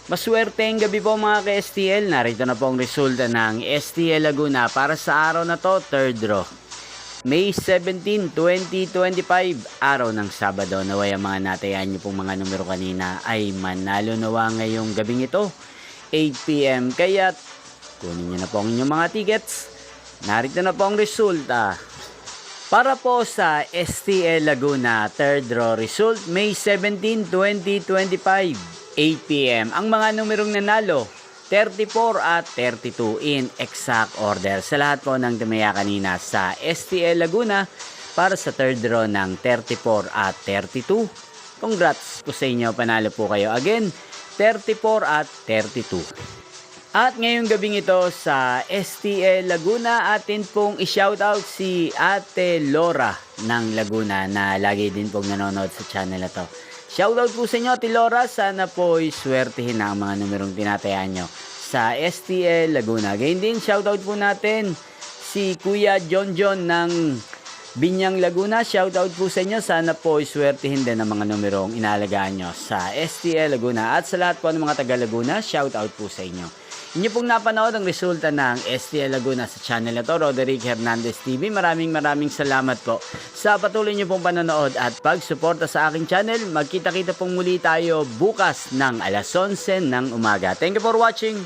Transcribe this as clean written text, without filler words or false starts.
Maswerteng gabi po mga ka-STL. Narito na po ang resulta ng STL Laguna para sa araw na to, third draw. May 17, 2025, araw ng Sabado. Naway ang mga natayan niyo pong mga numero kanina ay manalo nawa ngayong gabing ito, 8 PM. Kaya kunin niyo na po ang inyong mga tickets. Narito na po ang resulta. Para po sa STL Laguna, third draw result, May 17, 2025. 8 PM. Ang mga numerong nanalo, 34 at 32 in exact order. Sa lahat po ng tumaya kanina sa STL Laguna para sa third draw ng 34 at 32. Congrats po sa inyo, panalo po kayo again, 34 at 32. At ngayong gabing ito sa STL Laguna, atin pong i-shoutout si Ate Laura ng Laguna na lagi din pong nanonood sa channel na to. Shoutout po sa inyo, Ate Laura. Sana po'y swertihin na ang mga numerong tinatayaan nyo sa STL Laguna. Gayun din, shoutout po natin si Kuya John ng Binyang Laguna. Shoutout po sa inyo. Sana po'y swertihin din ang mga numerong inalagaan nyo sa STL Laguna. At sa lahat po ng mga taga Laguna, shoutout po sa inyo. Inyo pong napanood ang resulta ng STL Laguna sa channel na to, Roderick Hernandez TV. Maraming salamat po sa patuloy nyo pong panonood at pagsuporta sa aking channel. Magkita-kita pong muli tayo bukas ng alas 11 ng umaga. Thank you for watching.